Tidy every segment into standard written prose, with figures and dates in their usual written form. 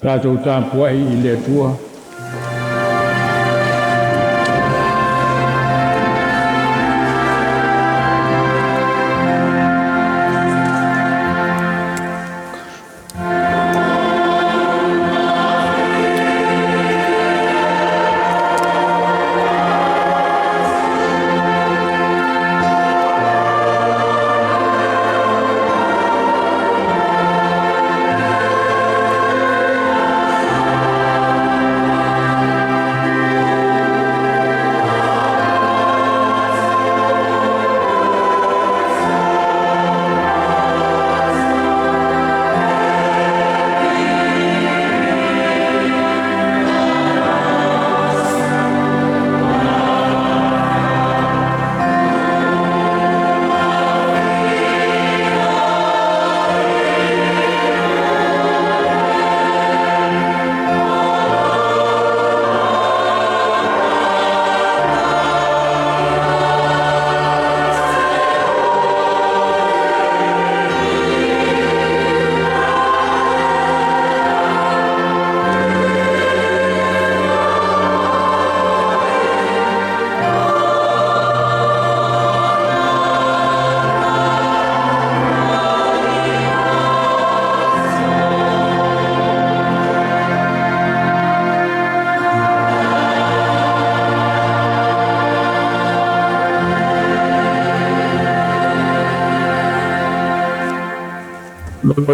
tātou tāpua I le atua.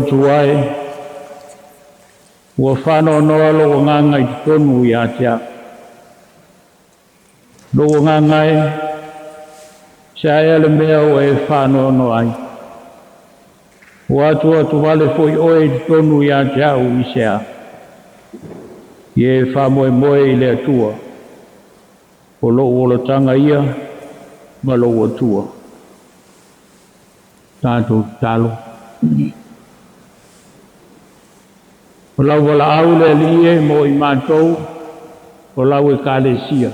Tuai ua whanoanoa logo nganga I tonu I atea. Logo nganga se aia le mea o e whanoanoa ai. Ua atua tu wale foi oe I tonu I atea o isea. Ie whamoe moe I le atua. O loo olo tanga ia, ma loo atua. Tātou talo. O lau wala au le lie mo I mātou, o lau Ekalesia.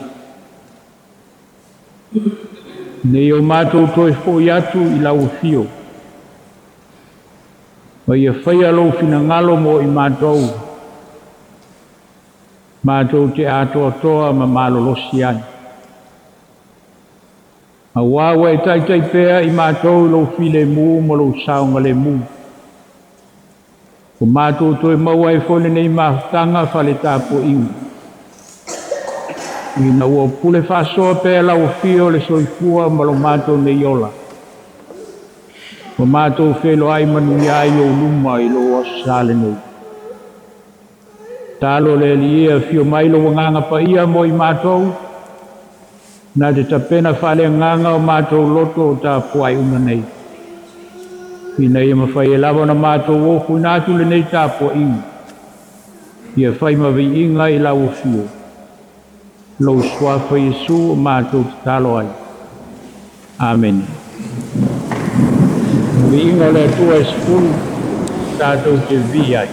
Nei o mātou toi fōi atu I lau fio. Ma ia whaia lau fina ngalo mo I mātou. Mātou te atoa toa ma malolosi ai. A wawa e tai pea I mātou lau file mu mo lau saunga le mu. O mātou toi maua e whone nei mahutanga whale tāpo iu. Ina ua pule whasoa pēr lau fio le soifua ma lo mātou nei ola. O mātou whelo ai manu ai o luma I lo asale nei. Tālo le lia fio mai lo nganga pa ia mo I mātou. Nā te tapena whale nganga o mātou loto o tāpo ai una nei. Ina ia mawhai e lawa na mātou o kuinatu le nei tāpua iu. Ia whai mawi inga I lau fio. Lau swafa Yesu o mātou te talo ai. Amen. Mi inga le atua e sepulu, tātou te vi ai.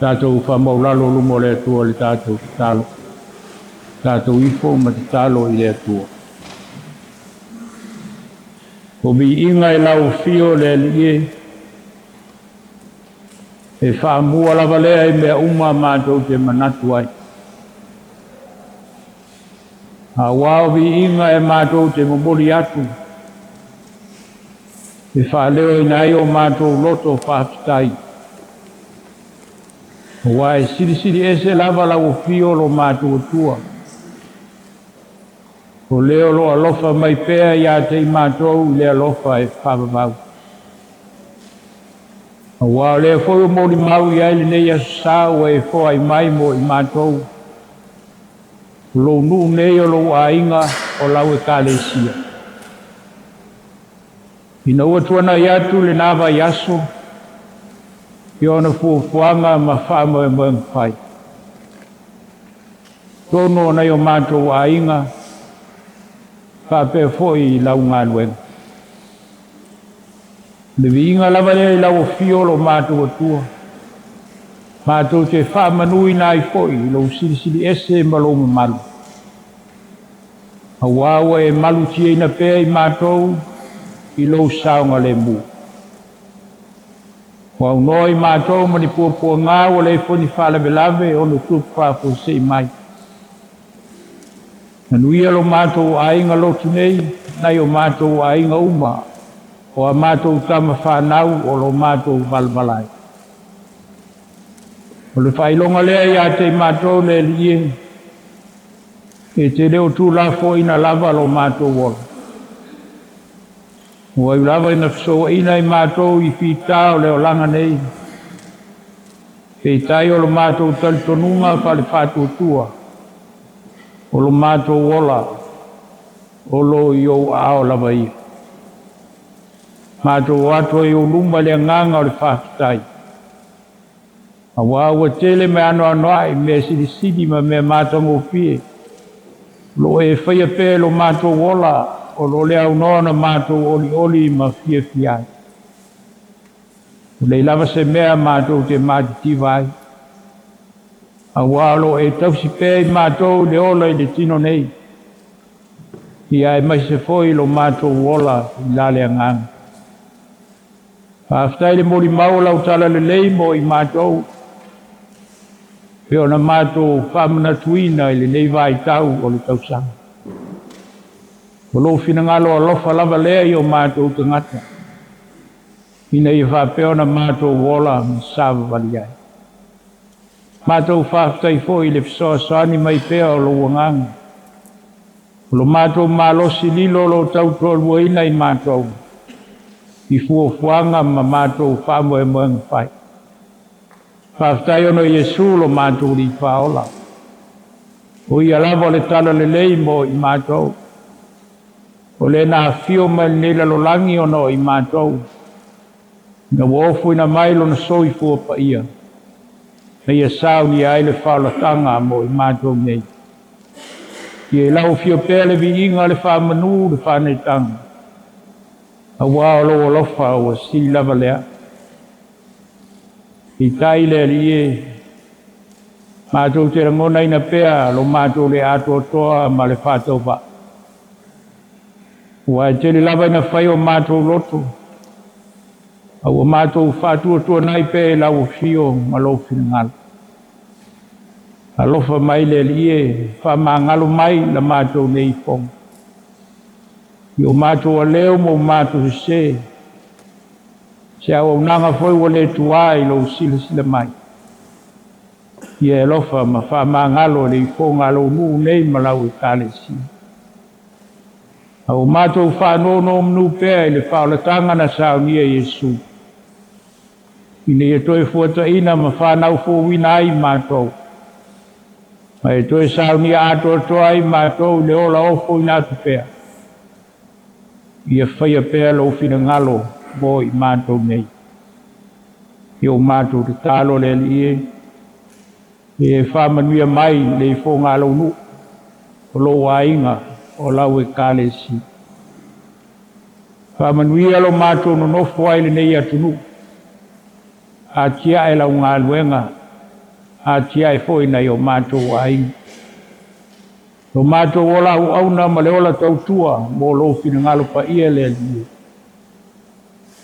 Tātou whamaulalo lumo le atua le tātou talo. Tātou ifo ma te talo i le atua. O mi inga e lau fio le alie. E whaamua lava lea i mea uma mātou te manatu ai. A wao vi inga e mātou te momoli atu. E whaaleo i nai o mātou loto whaapitai. Wa e siri ese lava lau fio lo mātou atua. O leo lo alofa mai pea ia te i mātou le alofa e whaababau. Wa le foi mo di mau ia le nei sa o e foi mai mo i mātou. Lo nu nei o lo ainga o lau Ekalesia. Ina ua tuana i atu le nava i aso. I ona fuafuanga ma whaamo e moeng whai. Tono nei o mātou ainga. Whape foi i lau ngā luenga. Le vinga lava le lau fio lo mātou atua. Mātou te whaamanui nai foi lo siri ese malonga malu. Awawa e malu tia ina pea i mātou i lo saunga le mu. Wau noi mātou mani pua ngā o le foni whalawelave o no tupu whaafu se mai. Nanuia lo mātou ainga lotu nei, nai o mātou ainga uma. O a mātou tama whanau o lo mātou valvalai. O le whailonga lea i a te mātou le lie. E te leo tū la fo ina lava lo mātou wala. O ai lava ina fisoa ina i mātou i whitao leo langa nei. E tai o lo mātou talitonunga pa le Faapotopotoga. O lo mātou wala. O lo i o ao lava ia. Mātou ato e o luma le nganga o le whaapitai. A wāua tele me anoa me sidi ma me mātango pie. Lo e whaia pē lo mātou wola o lo le au nona mātou oli ma fia fiai. O le lava se mea mātou te mātiti vai. A wālo e tausi pē i mātou le ola i le tino nei. Ia e mai se foi lo mātou wola i lale nganga. Whaaftai le mori mau lau tala le lei mo i mātou. Peo na mātou whamanatuina i le nei vai tau o le tausanga. O lo fina ngalo alofa lava lea i o mātou te ngata. Ina i whapeo na mātou wola mi sāwa wali ai. Mātou whaaftai fo i le fisoa soani mai peo o lo wanganga. O lo mātou mālosi lilo lo tautorua ina i mātou. I fuafuanga ma mātou whaamo e moenga whai. Whaaftai ono Yesu lo mātou li whaola. O ia lava le tala le lei mo i mātou. O le nā fio ma nila lo langi ono i mātou. Na wofu ina mailo na soi fua pa ia. Na ia sao ni aile whaola tanga mo i mātou nei. Ia lau fio pēle vi inga le whaamanu le whanei tanga. A wao lo alofa o si lava lea. I tai le lie. Mātou te rangona ina pea lo mātou le ato toa ma le whātou pa. Ua te le lava ina whai o mātou loto. A ua mātou whātua tua nai pea lau fio ma lo whingala. Alofa mai le lie. Whamangalo mai la mātou nei fong. I o mātou a leo mo mātou se. Se au nanga foi wa le tuai lo sila mai. I e lofa ma whamangalo le i fōngalo nu nei malau Ekalesia. Au mātou whanono mnu pēr i le whaolatanga na Sauniga Yesu. I ne e toi fuata ina ma whanau fōwina ai mātou. Ma e toi Sauniga ato toa ai mātou le ola ofo ina tu pēr. Ia whaia pēr lo whina ngalo mo i mātou nei. I o mātou te tālo le lie. E whamanuia mai le i fō ngalo nu. O lo wainga o lau Ekalesia. Whamanuia lo mātou no nofo ai le nei atunu. A tia e lau ngā luenga. Atia e foi na yo mātou ai. O mātou ola au na ma le ola tautua mo lo fina ngalo pa ia le lia.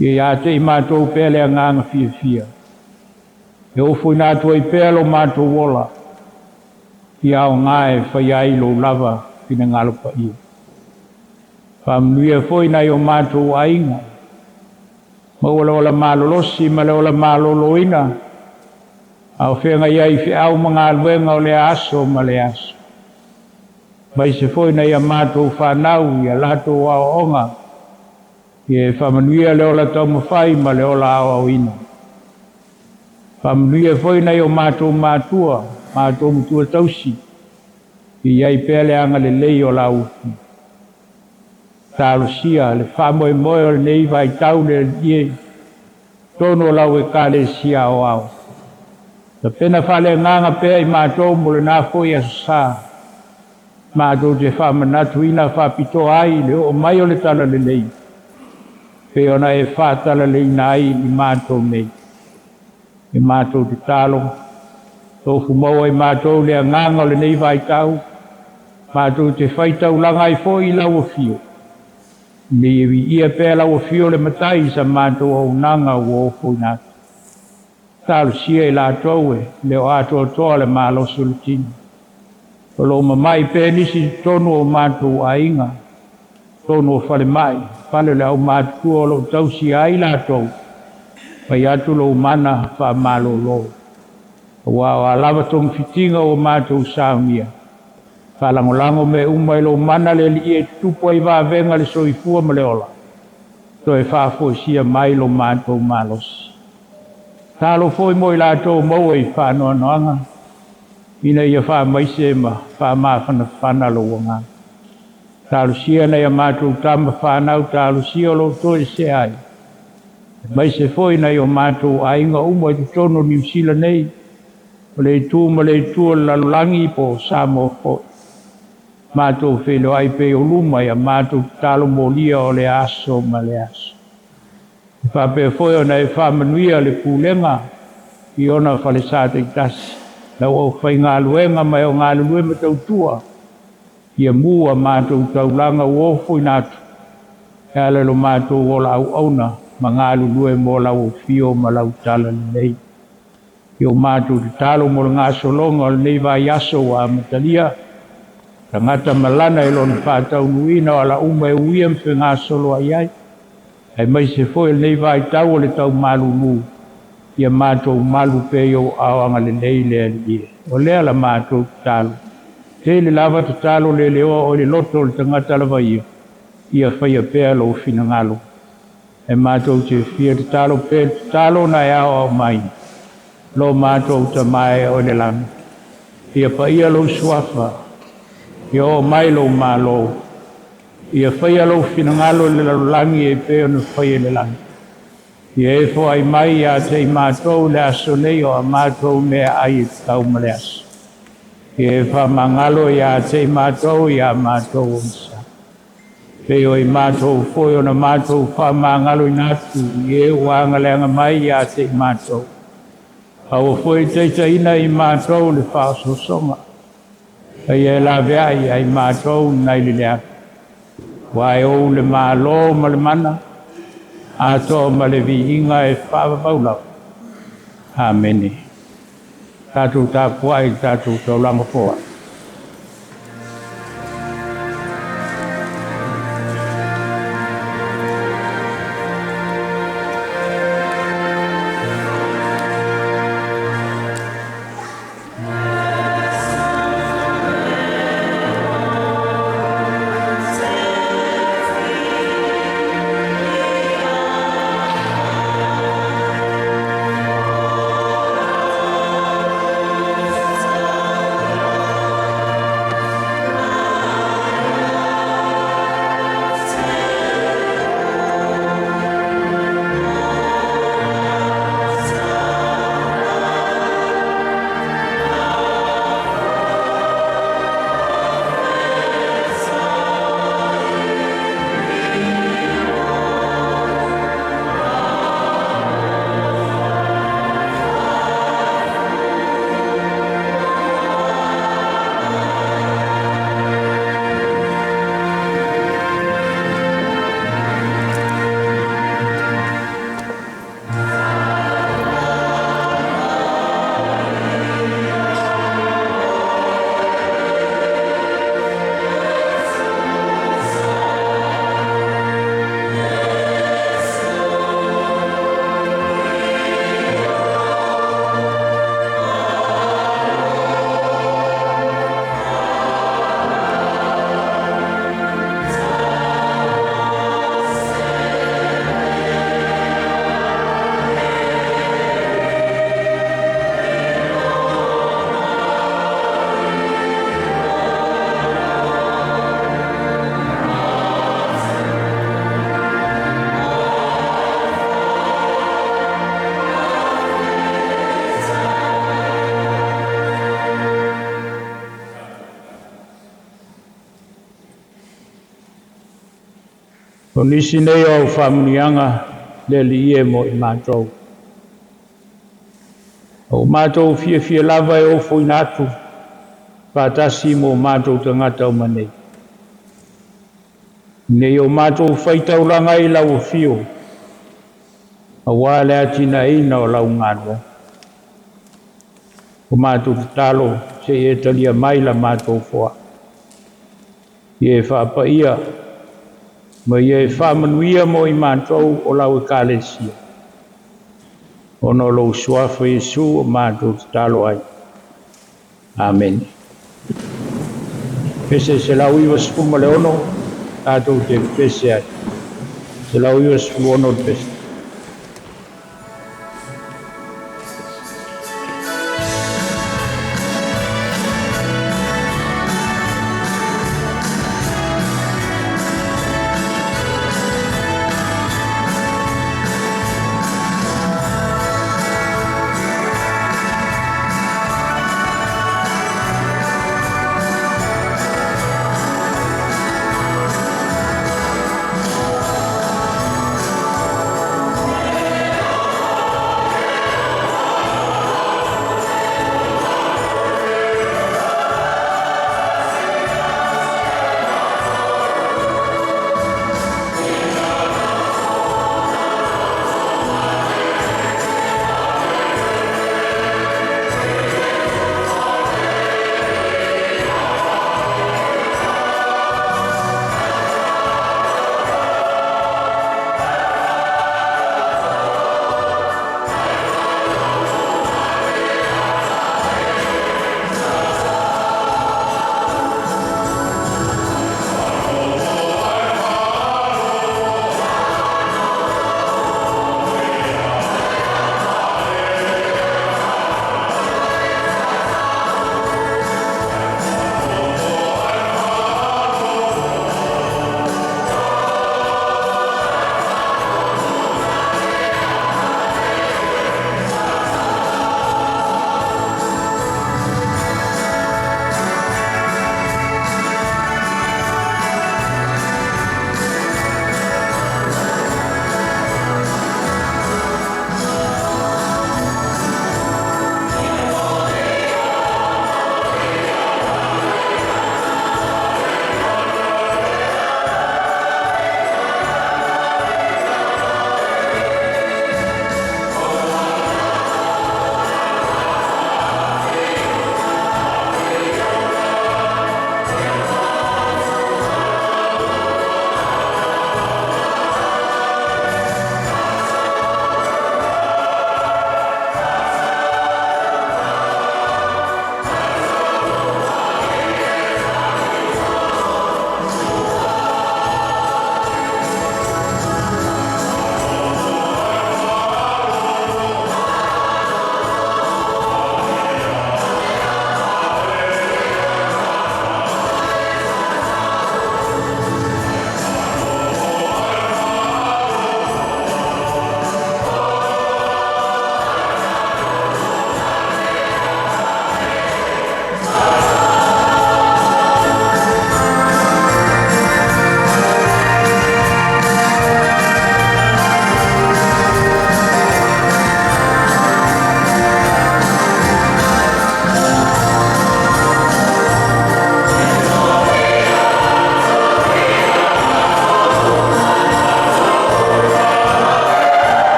E a te I mātou pele a nganga fia fia. E o foi nā tua I pelo mātou ola. I au ngae whai ai lo lava fina ngalo pa ia. Whamnuia foi na yo mātou ainga. Ma ola malolosi ma le ola maloloina. Au whenga iai fi au mga alwenga o le aso ma le aso. Mai se foi na ia mātou whanau ia lato au onga. Ie whamanuia le ola tau mawhai ma le ola au au ina. Whamanuia foi na ia mātou mātua, mātou mutua tausi. Iai pele anga le lei o la ufi. Tālusia le whamoe moe o le nei vai tau le ie. Tono lau Ekalesia o au. Ta pena whale nganga pēa I mātou mo le nā foi a sā. Mātou te whamanatu ina whapito ai le o mai o le tala le lei. Pe ona e whātala le ina ai I mātou mei. I mātou te tālo. Tofu maua I mātou le nganga o le nei vai tau. Mātou te whaitau langa I fo I lau o fio. Ni ia pēa lau o fio le matai sa mātou au nanga o fo natu. Tālo sia I lātou e le o ato toa le mālosu le tini. O lo mamai pē nisi tonu o mātou ainga. Tonu o whale mai. Whale le au mātou o lo tausi ai lātou. Pai atu lo mana wha mālo lo. Wa o alava tong fitinga o mātou Sauniga. Whalangolango me umai lo mana le li e tupo I wā venga le soifua ma le ola. To e whafo sia mai lo mātou mālosi. Tālo foi moi lātou mau e Faanoanoaga. Ina ia wha maise ma wha mawhana whana lo wanga. Tālo sia na ia mātou tama whanau tālo sia lo toi se ai. Maise foi na ia mātou ainga umai tu tono New Zealand nei. O le tū lalulangi po Samoa foi. Mātou whelo ai pe o luma ia mātou tālo molia o le aso ma le aso. Whape foi ona e whamanuia le pūlenga I ona whale sāte I tasi. Lau au whai ngā luenga mai o ngā luenga tautua. Ia mua mātou taulanga uofo I nātu. E ale lo mātou o lau auna ma ngā luenga mo lau fio ma lau tala nei. Io mātou te talo mo ngā solonga o nei vai aso wa matalia. Tangata malana I lona whātau nuina o la uma e uiam whi ngā solo ai ai. Ai mai se foi nei vai tau o le tau malu mu. Ia mātou malu peo awanga le nei le alie. O lea la mātou talo. Te le lava te talo le leo o le loto le tangata lava ia. Ia whaia pea lo fina ngalo. E mātou te fia te talo pe te talo na e ao mai. Lo mātou ta mai o le langa. Ia pa ia lo suafa. Ia o mai lo malo. Ia whaia lo fina ngalo le langi e peo na whaia le langi. Ia e fo ai mai a te I mātou le aso nei o a mātou mea ai tau ma le aso. Ia e wha mangalo ia te I mātou ia mātou o misa. Peo I mātou foi o na mātou wha mangalo I nātu. Ia e wanga leanga mai ia te I mātou. Au foi teita ina I mātou le whaaso songa. Ia e la vea I mātou nai le lea. Wai o le malo ma le mana. Ato ma le vi inga e whaapapaulau. Amene. Tātou tāpuai, tātou taulanga fōa. O nisi nei o whamunianga le li e mo I mātou. O mātou fia lava e o Foinatu, pātasi mo mātou tangata o manei. Nei o mātou whaitauranga I lau o fio, a wale atina ina o lau ngātua. O mātou talo se e talia maila mātou foa. Ie whaapaia, ma ie whaamanuia mo I mātou o lau Ekalesia. Ono lo suafa Yesu o mātou talo ai. Amen. Pese se lau iwa spuma le ono, tātou te pese ai. Se lau iwa spuma ono pese.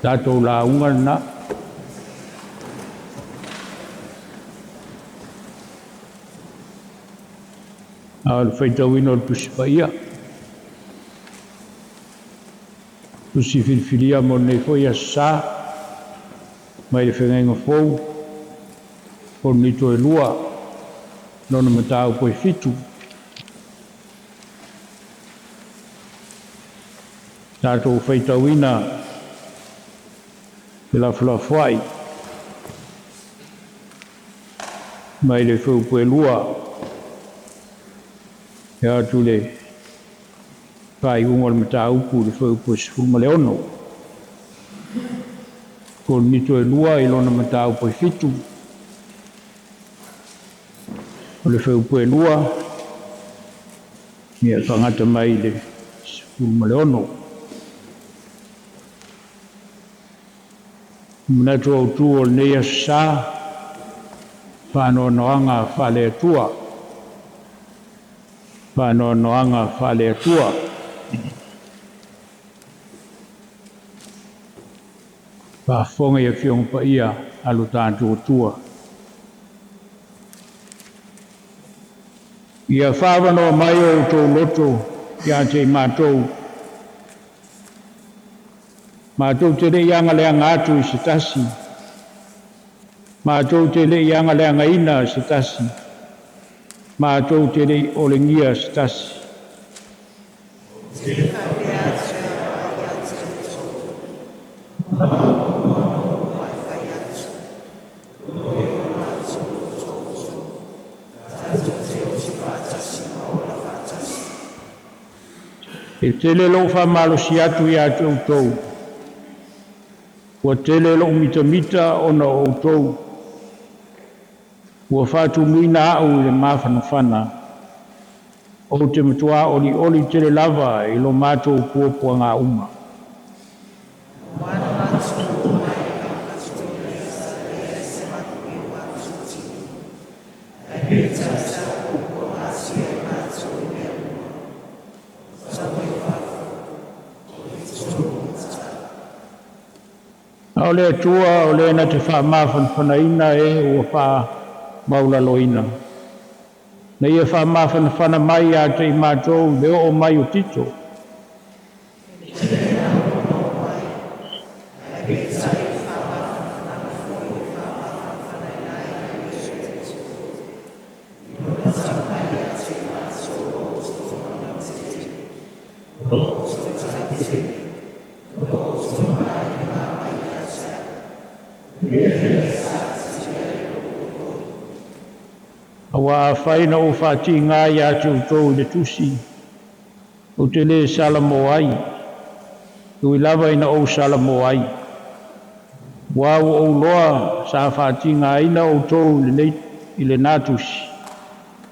Tātou la unga na. Al whaitawina o tusi pa ia. Tusi whilwhilia mo nei fwoi a sā. Mai le whengenga fwou. Korinito e lua. Nona matau koe fitu. Tātou whaitawina. Te la whai. Mai le whau koe lua. E atu le whai unga le matau ku le whau koe sifunga le ono. Korinito e lua i lona matau koe fitu. O le whau koe lua. Mea whangata mai le sifunga le ono. Manatu Autū o nei asa Faanoanoaga faa-le-Atua. Faanoanoaga faa-le-Atua. Whaafonga ia whionga pa ia alu tātou atua. Ia whaavanoa mai o tō loto ia te mātou. Mātou te rei anga leanga atu I se tasi. Mātou te rei anga leanga ina se tasi. Mātou te rei olengia se tasi. E tele lo whamalosi atu ia tautou. Ua tele lo mita ona outou. Ua whātu muina au I le mawhanawhana. O te matua oli tele lava I lo mātou puapua ngā uma. O le atua o le na te whaamawhanawhanaina ua whaamaulaloina. Na ia whaamawhanawhana mai a te mātou le o mai o tito. Awa whaina o whāti ngā ia tautou le tusi. O te le Samoa ai. Tui lava ina o Samoa ai. Wau o loa sa whāti ngā ina o tau le nei I le natusi.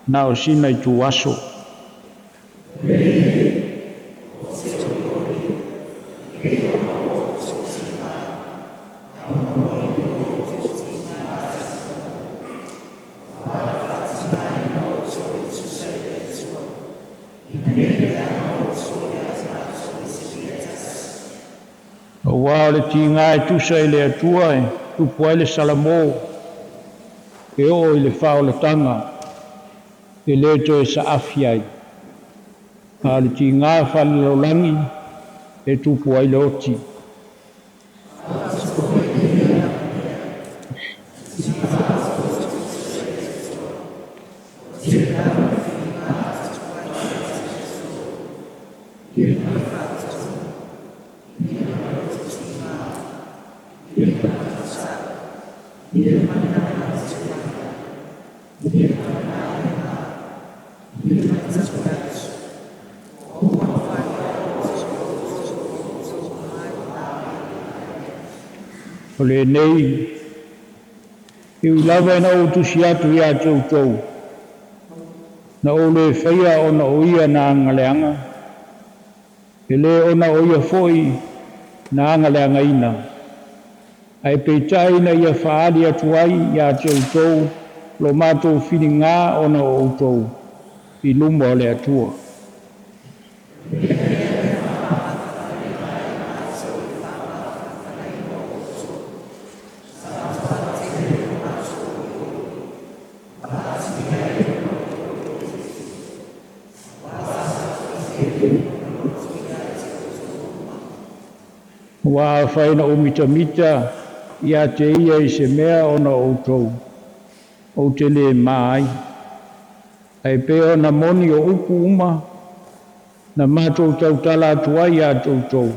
Na o sina I tu aso. Wā le tīngā e tusa I le atua e tupua I le salamo e o I le whaolatanga e le to e sa awhiai. A le tīngā whalalolangi e tupua I le oti. O le nei, I lava na o tusi atu ia tautou. Na o le whaia o na o ia na angaleanga. E le o na o ia foi na angaleanga ina. Ai peitai na ia whaali atu ai ia tautou lo mātou whini ngā o na o tau I luma o le atua. Wa whaina o mita ia te ia I se mea ona outou. O te le mai. Ai pe ona moni o upu uma na mātou tautala atua ia toutou.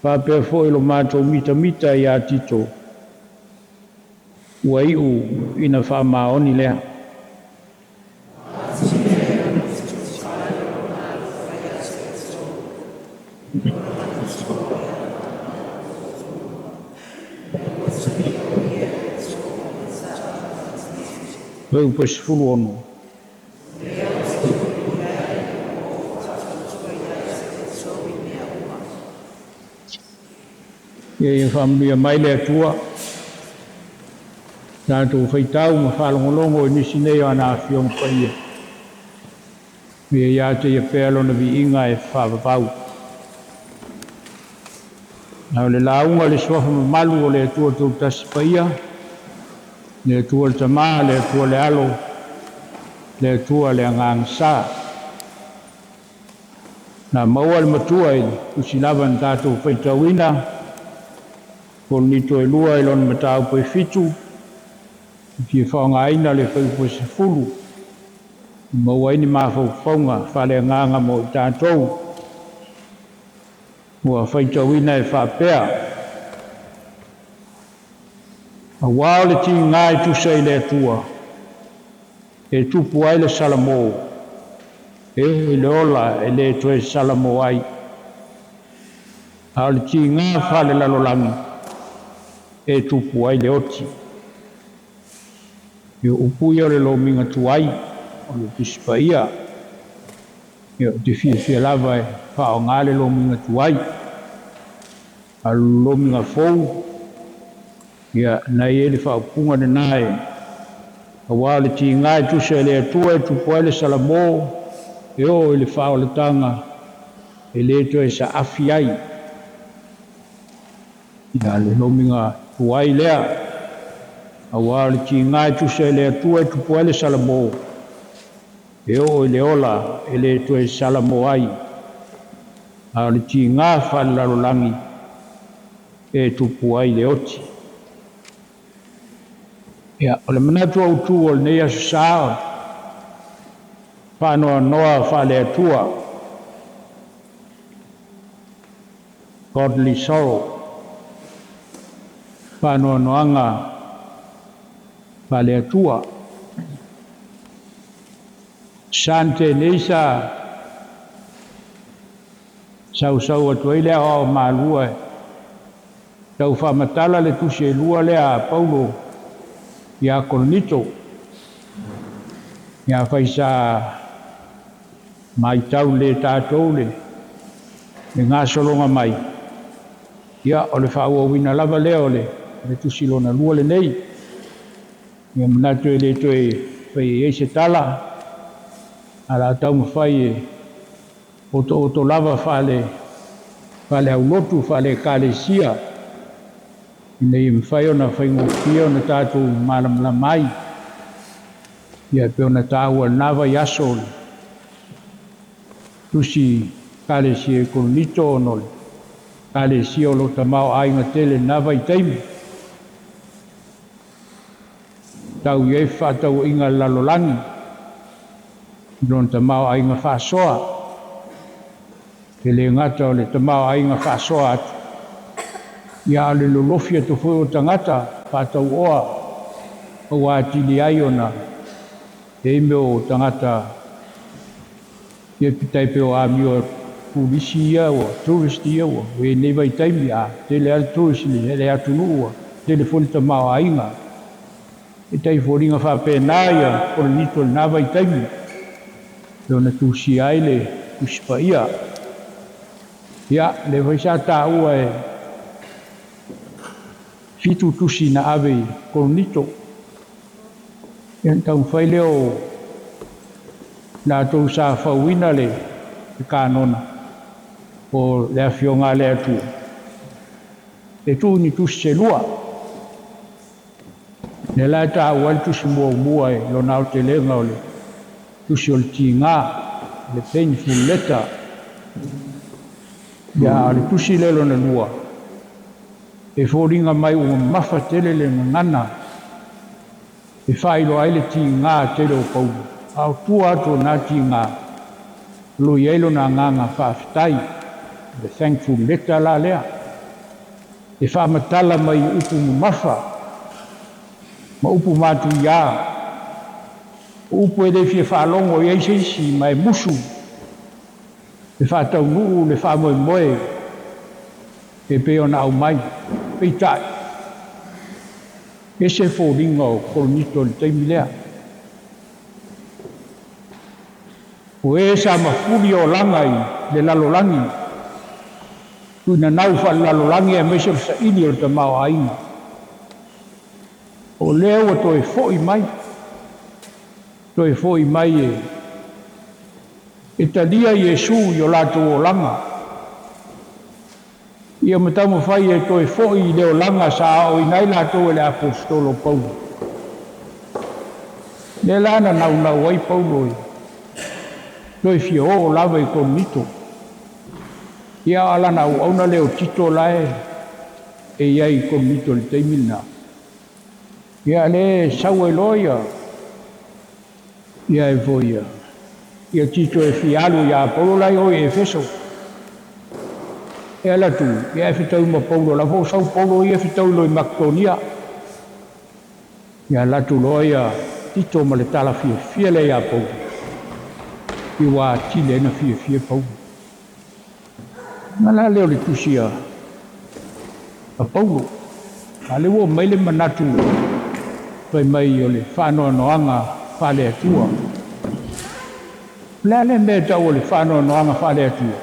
Whapea fo ilo mātou mita ia tito. Ua iu ina whamaoni lea. Veu pa sifulu ono. Ia whamia mai le atua. Tātou whaitau ma whalongolongo I nisi nei o ana whiong whaia. Ia ia te ia pēlo na vi inga e whawapau. Nau le launga le swafa malu o le atua tau tasi whaia. Le atua le tamaa, le atua le alo, le atua le angang sā. Nā maua le matua I Tusi lava na tātou whaitauina. Korinito lua lona matau pe fitu. Ki whaongaina le whaipo se fulu. Maua ini mawhauwhaunga whale nganga mo I tātou. Ua whaitauina e whapea. A wao le ti ngai tusa I le atua. E tupu ai le salamo. E le ola e le toe salamo ai. A le ti ngai whale lalolangi. E tupu ai le oti. E upui o le lominga tuai. O le tispaia. E o te fia lava e whao ngā le lominga tuai. A lominga fou. Ia nai e le whaapunga na nae. A wā le ti ngai tusa le atua e tupu ai le salamo. E o le whao le tanga. E le to e sa afi ai. Ia le lominga tuai lea. A wā le ti ngai tusa le atua e tupu ai le salamo. E o le ola e le to e salamo ai. A le ti ngai whale lalolangi. E tupu ai le oti. Ia, o le manatu autu o le nei aso sao. Faanoanoaga faa-le-Atua. Godly sorrow. Faanoanoaga faa-le-Atua. Sante nei sa sau atu ai lea o malua e. Tau whamatala le tusi e lua lea Paulo. Ia Korinito. Ia whaisa mai tau le tātou le. Le ngā solonga mai. Ia o le whaauawina lava leo le. Le tusi lona lua le nei. Ia manatu e le toe whai e se tala. Ala tau mawhai e. Oto lava whale au lotu whale Ekalesia. Nei mwhai ona whaingofia ona tātou malamla mai. Ia pe ona tāua nawa I aso. Tusi Ekalesia Korinito ono. Ekalesia o lo tamau ainga tele nawa I taimi. Tau iei whatau inga lalolangi. Lon tamau ainga whasoa. Tele ngata o le tamau ainga whasoa atu. Ia le lolofia to fo tangata patau oa o atili ai ona e meu tangata ia pitai pe o amio pulisi ia o tourist ia o we nei vai taimi a tele al tourist le atunu telefone tamau ainga e tai foringa fa pena ia Korinito na vai taimi dona Tusi ai le uspaia ia le vai sa ta ua e fitu tusi na ave Korinito. Ian tau whai leo nā tau sa whauina le kānona o le awhionga le atu. E tū ni tusi se lua. Ne lai tā wali tusi mua e lo nao te lenga o le tusi o le ti ngā le painful letter. Ya le tusi lelo na lua. E fōringa mai o mafa tele le ngana. E whailo aile ti ngā tele o pau. Au tua ato nā ti ngā. Lo ielo na nganga whaafitai. The thankful letter la lea. E whaamatala mai upu mafa. Ma upu mātu ia. Upu e defie whaalongo i eisesi mai musu. Le whaatau nuu, le whaamoe moe. E peo na au mai. Peitai. E se fōringa o Korinito le teimi lea. O e sa mafuri o langai le lalolangi. Tuna nau whaalolangi e meso sa ili o te mao ainga. O leo o toi fōi mai. Toi fōi mai e. E talia Iesu i o lato o langa. Ia matamu whai e toi fōi leo langa sa o inai lato e le apostolo Paulo. Le lana nau ai Paulo e. Toi fia o lava i Korinito. Ia alana au auna leo tito lae. E iai Korinito le teimina. Ia le sau e loia. Ia e voia. Ia tito e fialu ia Paulo lai o e Efeso. E ala tu, ia e fitau ma Paulo, la fo sau Paulo ia fitau lo i Makedonia. Ia latu loia tito ma le tala fia le ia Paulo. I wā tile na fia Paulo. Ngala leo le tusia a Paulo. A le wo mai le manatu. Toi mai o le Faanoanoaga faa-le-Atua. Lea le mea tau o le Faanoanoaga faa-le-Atua.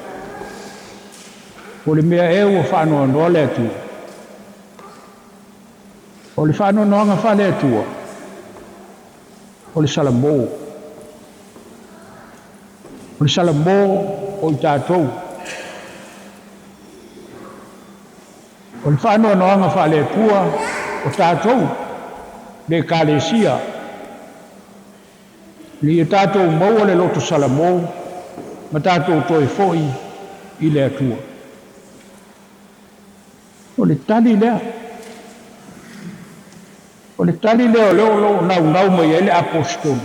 O le mea e o Faanoanoa le atua. O le Faanoanoaga faa-le-Atua. O le salamo. O le salamo o i tātou. O le Faanoanoaga faa-le-Atua o tātou. Le Ekalesia. Li e tātou maua le loto salamo. Ma tātou toi foi i le atua. O le tali lea. O le tali lea o leo nau mai e le apostolo.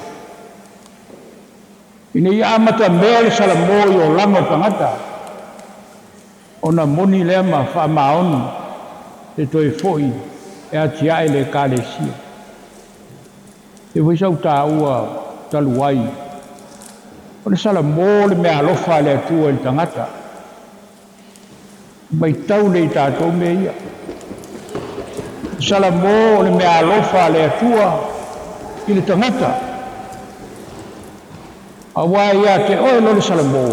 Ine ia amata mea le salamo i o langa tangata. O na moni lea ma whaamaoni. Te toi foi e atia e le Ekalesia. E waisau tā ua taluai. O le salamo le mea alofa le atua i tangata. Mai tau le i tātou me ia. Salamo le mea alofa le atua i le tangata. A wā ia te oe lo le salamo.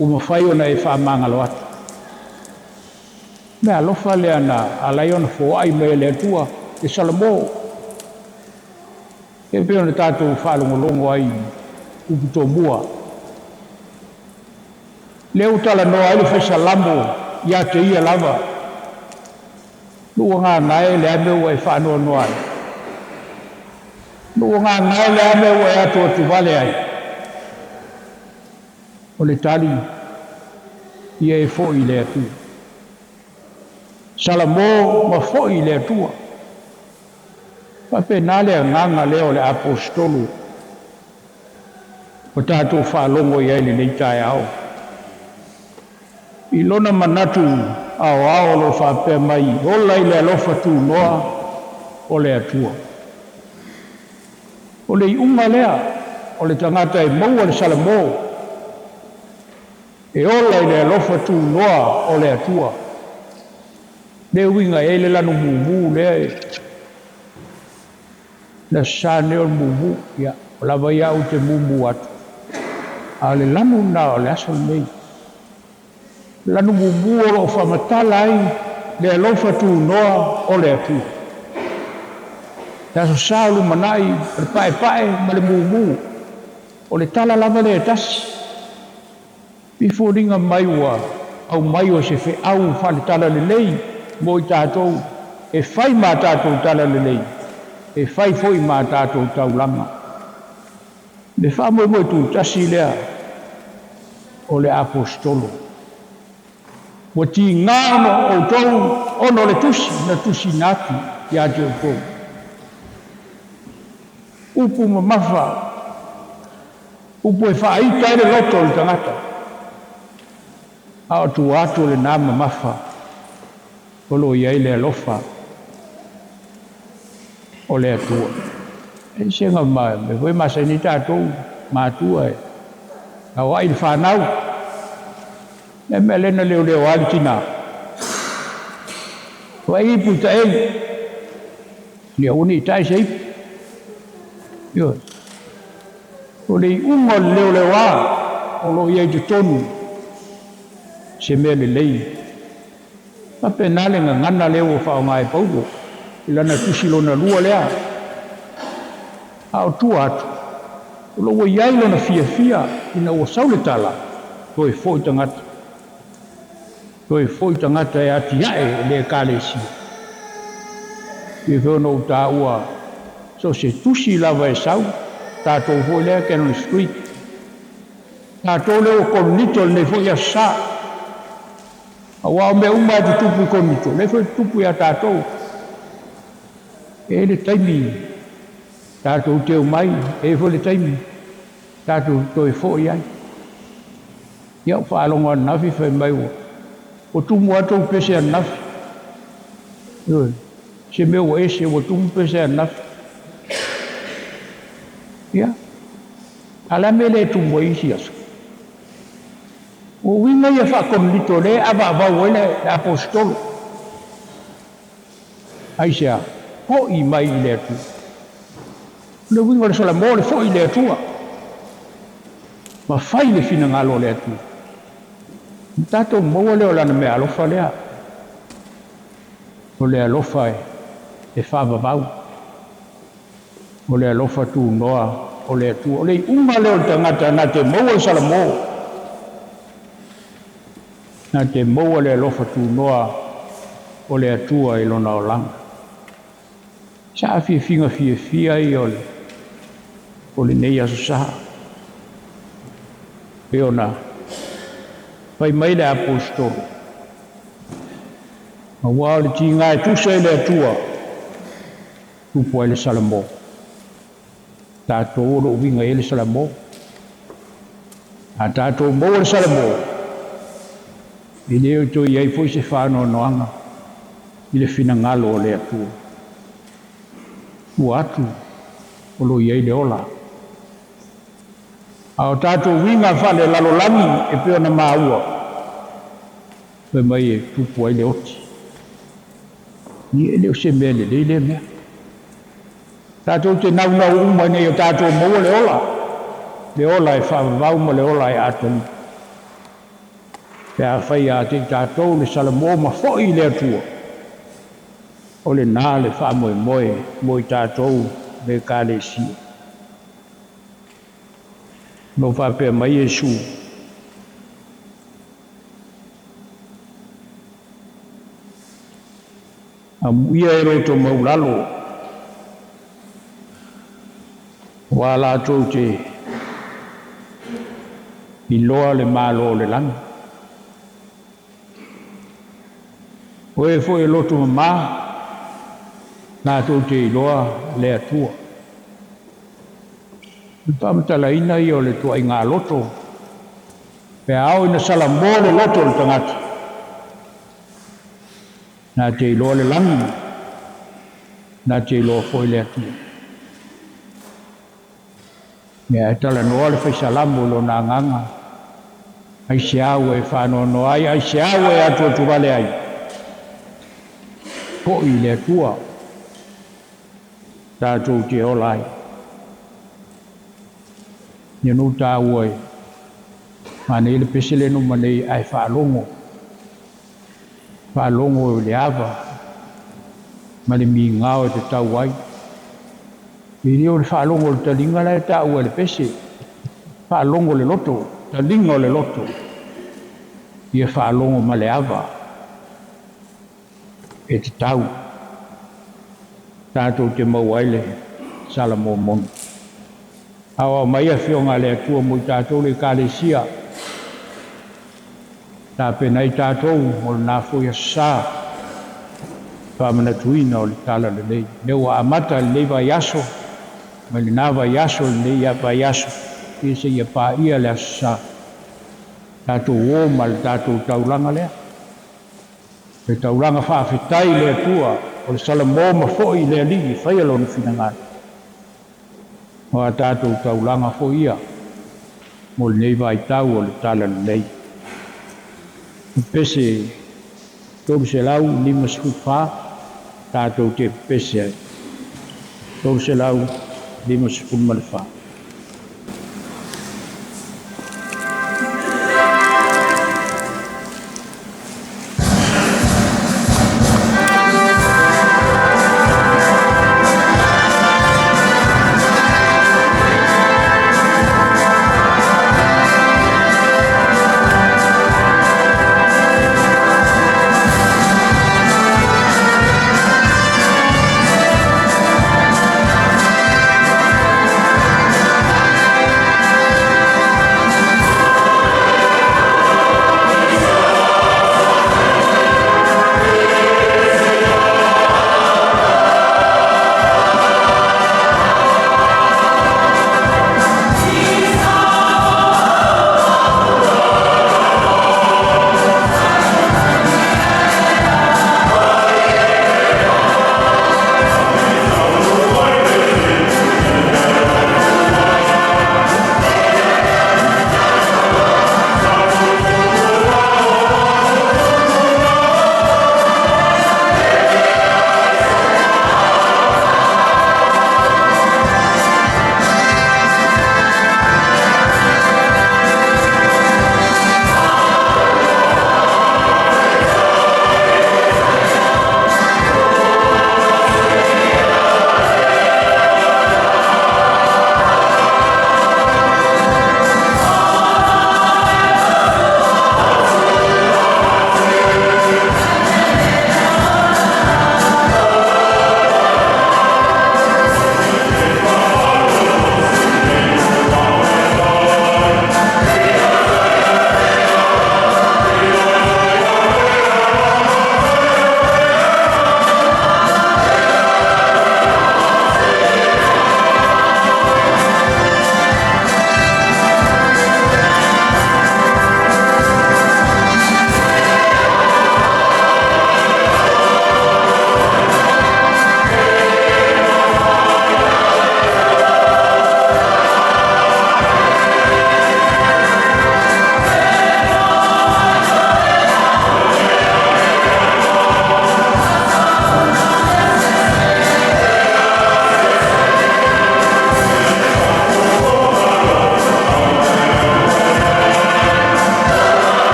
Uma whai ona e whaamangalo atu. Mea alofa le ana alai ona fōai me le atua e salamo. E peo na tātou whaalongolongo ai upito mua. Leo tala noa ele whaisalamo ia te ia lava. Lua ngā ngai le ameu e whaanoanoa ai. Lua ngā ngai le ameu e ato atu vale ai. O le tali ia e fōi le atu. Salamo ma fōi le atua. Pape nale a nganga leo le apostolo. O tātou whaalongo i aile nei tae au. I lona manatu ao lo whapea mai. Ola i le alofa tū noa o le atua. O le i unga lea. O le tangata e maua le salamo. E ola i le alofa tū noa o le atua. Le winga e le lanu mumu lea e. Na sane o mumu, ia, o lava ia o te mumu atu. A le lanu na o le aso nei. Lanu mumu o lo whamatala ai, le alofa tū noa o le atu. Te aso sālu manai, le pae, ma le mumu. O le tala lava le tasi. Bifo ringa mai ua, au mai o se fe au whale tala le lei, mo i tātou, e whai mā tātou tala le lei. E whai foi mā tātou taulanga. Le whamoe moe tū tasi lea o le apostolo. Ua tigā ono outou ono le tusi na tusi natu ia te outou. Upu ma mafa, upu e whaaita ele loto le tangata. Ao tu atu le nama mafa, olo iai le alofa, o le atua. E senga mai, me koe masa ni tātou, mātua e. Au ai le whanau, e me lena leo leo ali tina. Wa ipu ta e, lea uni tai se ipu. Yo. O le unga leo leo a, o lo iai te tonu, se mea le lei. Ma penale nga ngana leo o whao ngai pauko, ilana tusilo na lua lea. Ao tua atu. O lo iai lo na fia ina o saule tala, toi foi tangata. Toi foi tangata e ati hae le Ekalesia. I whono ta ua, so se tusi lava e sau, tātou foi lea Cannon Street. Tātou leo Korinito le foi a sa. Awa o mea umai te tupu i Korinito, le foi tupu i a tātou. E le taimi, tātou teo mai, e foi le taimi, tātou toi foi ai. Iau whaalonga nafi whai mai ua. O tumu atou pese a nafi. Se mea ua ese o tumu pese a nafi. Ia. Ala me le tumu isi asu. O winga ia whakonito le ava avau ele apostolo. Aisea, ho i mai i le atu. Le winga le salamo le fo i le atua. Ma fai le fina ngalo le atu. Tato maua leo lana mea alofa lea. O le alofa e whaavavau. O le alofa tu noa o le atua. O le unga leo tangata na te maua le salamo. Na te maua le alofa tu noa o le atua i lona o langa. Sa fia i ole. O le nei aso saha. E ona. Pai mai le apostolo. Ma wā le tīnga e tusa i le atua. Tupu ai le salamo. Tātou oro uwinga e le salamo. A tātou mau le salamo. I leo to iai foi se Faanoanoaga i le finagalo o le atua. Ua atu o lo iai le ola. Ao tātou winga whale lalolami e peo na maua. Pea mai e tupu ai le oti. Ni e leo se mea le mea. Tātou te nau uma nei o tātou maua le ola. Le ola e whaavavau ma le ola e atoni. Pea whai a te tātou le salamo ma foi le atua. O le nā le wha moe tātou le Ekalesia. No whapea mai Jesu. A muia e roto maulalo. Wā lātou te i loa le mālo le langa. Oe fo e loto mamā, lātou te i loa le atua. Pamatala ina i o le tua i ngā loto. Pea au ina salamo le loto le tangata. Nā te iloa le langi. Nā te iloa foi le atua. Mea e tala noa le whaisalamu lo nā nganga. Ai se au e whanono ai se au e atua tuwale ai. Ko i le atua. Tātou te olai. Ia no tā uai. Mane ele pesele no manei ai whaalongo. Whaalongo le ava. Mane mi ngao te tau ai. I reo le whaalongo le talinga lai tā uai le pese. Whaalongo le loto. Talinga o le loto. Ia whaalongo ma le ava. E te tau. Tātou te mauaile. Salamo mono. Awa mai a whionga le atua mo i tātou le Ekalesia. tapena i tātou mo le nā fo ia sa whamanatuina o le tala le lei. Me ua amata le lei vai aso, ma le nā vai aso le lei a vai aso, i se ia pā ia le asa tātou o ma le tātou taulanga lea. Le taulanga whaafetai le atua, o le salamo ma fo'i le alii, whai alo na whinangana. O a tātou taulanga fo ia, mo le nei vai tau o le tala le lei. Pese, tōru se lau, lima sifutwha, tātou te pese ai. Tōru se lau, lima sifutwha.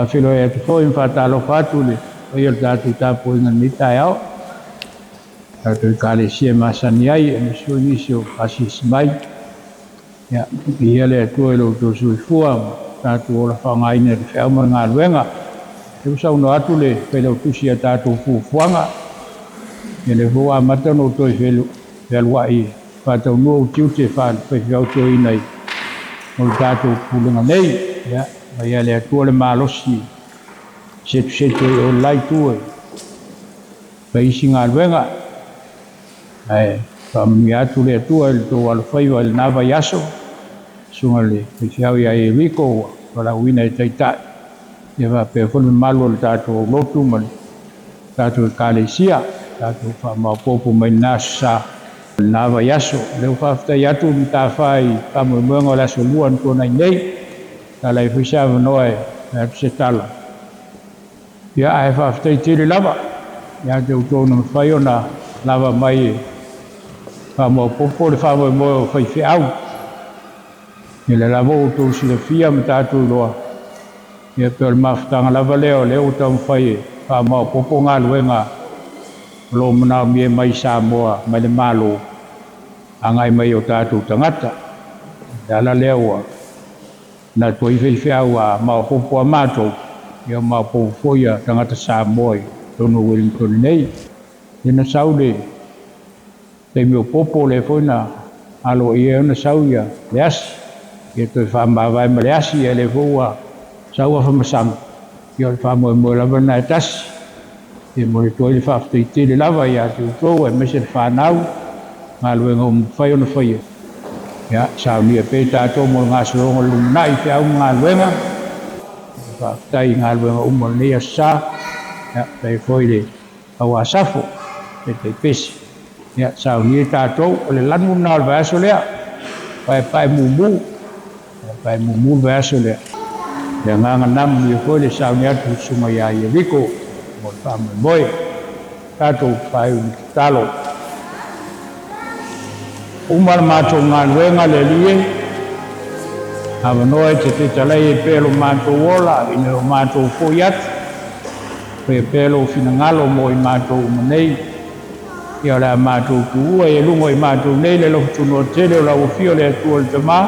Filo e tu foi fatalo fatule o ia datu tapu inga ni taiao tu Ekalesia masani ai e sui sio asis mai ya ia le tu lo tu sui fua tatu ora whangai ne te whao ngā ruenga e sau no atu le pele tusi a tātou fuanga e le hoa matano toi velu ai whātau nua utiu te whāna whaiwhau toi nei o le tātou pulunga nei ia mai ale atua le malosi setu o lai tua paisi ngā luenga whamuni atu le atua le tō alawhaiwa le nāwa yaso sunga le whaiwhau ia e riko wala uina e taitai ia whape whanu malu le tātou lotu ma le tātou Ekalesia tātou whamaupopo mai nasa nāwa yaso leo whaftai atu mi tā whai whamuemuenga o laso luan tōnai nei tā lai whishawa noe atu se tala ia ai whaftai tiri lava ia te utona mwhai o na lava mai whamaupopo le whamuemuenga o whaiwhiau ia le lavo o tō silafia ma tātou loa ia pēr mawhtanga lava leo tau mwhai whamaupopo ngā luenga lo mana mie mai Samoa mai le malo angai mai o tātou tangata dala lewa na toi whaiwhiau a maupopo a mātou ia maupopo ia tangata Samoa tono Wellington nei ina saude te mio popo le foina alo ia na sauia le asi ia toi whamawai ma le asi ia le fua saua whamasang ia le whamoe lava na e tasi e mo le toi le whaftaiti le lava ia te utou e mese le whanau ngā luenga o mwhai o na whaia ia saunia pe tātou mo ngā soronga lumnai whiau ngā luenga whaftai ngā luenga umo lea sa ia pei foi le au asafo e te pesi ia saunia tātou o le lanu na le vaso lea pai mumu vaso lea le nganga namu i foi le saunia tu suma ia i riko mo le whamoe tātou whai talo umar mātou ngā luenga le lie hawa noe te talai e pēlo mātou ola i nero mātou fōi atu pe pēlo fina ngalo mo i mātou manei ia la mātou tuua e lungo i mātou nei le lofu tuno tele o la ufio le atua le tamā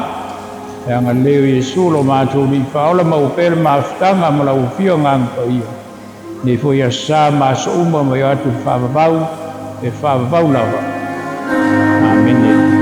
e anga leo Yesu lo mātou li whaola mau pēle mawhitanga ma la ufio nganga ia ne foi asa maso uma mai atu whavavau e whavavau lava amen.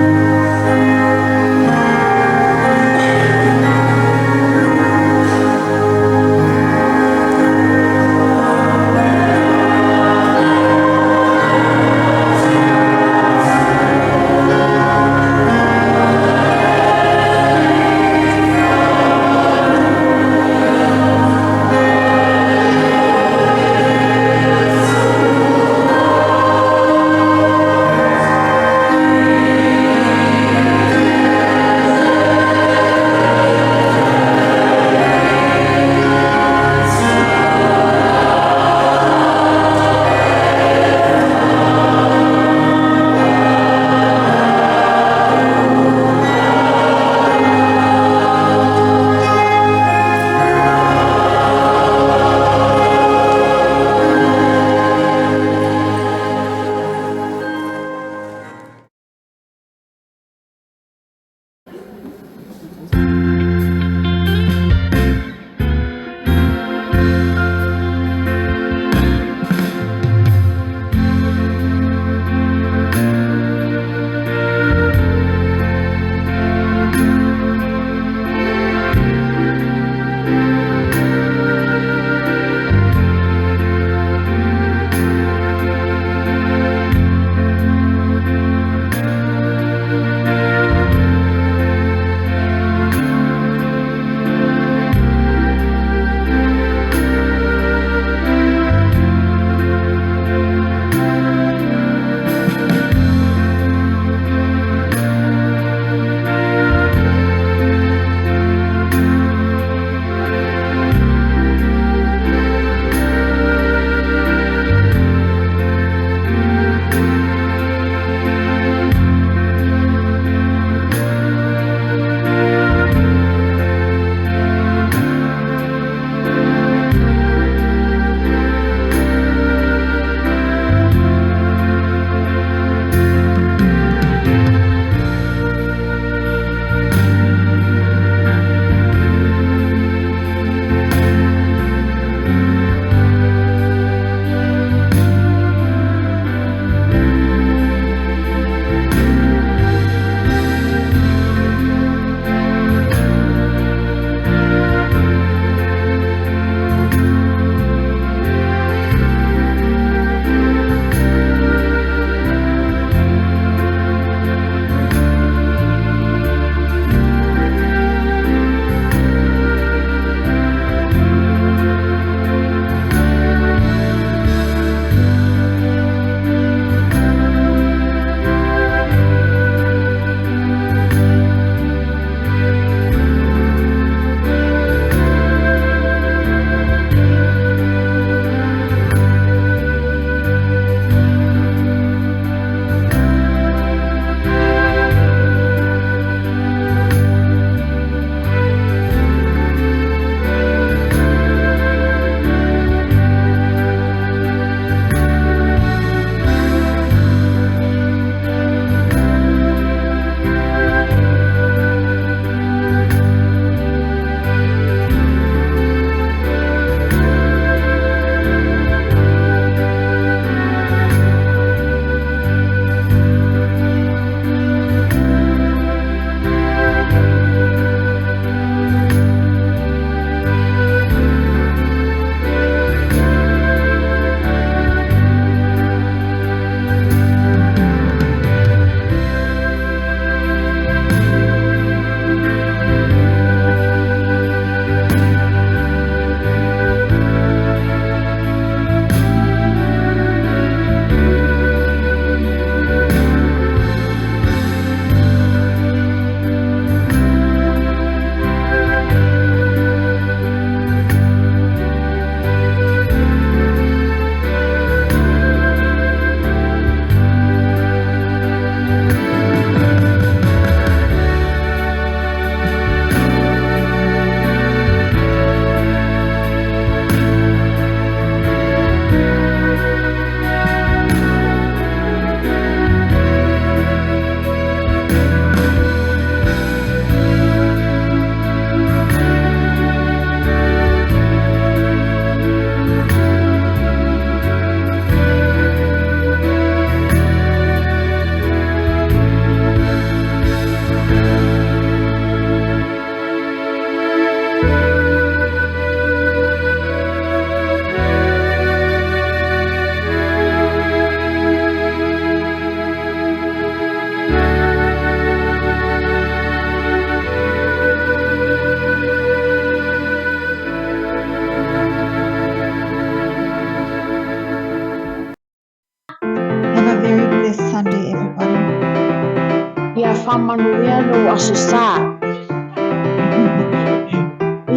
whamanuia no asusa.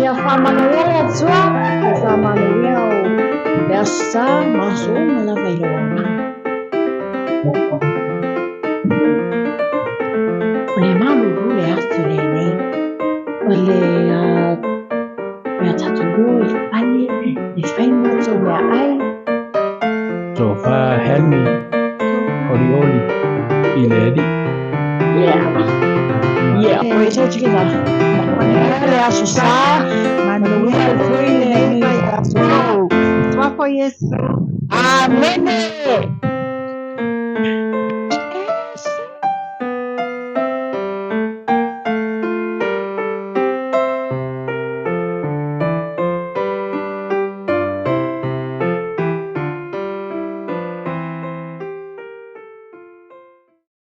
Ia whamanuia le atua, ia whamanuia o le asusa, maso Maualaivao-Esera. O le malulu le atu le nei. O le mea tatulu i pani, i whaingoto mea ai. So helmi orioli i le edi. Yeah, wait till you get that. Le asusa, manuia le tui le nei. Amen.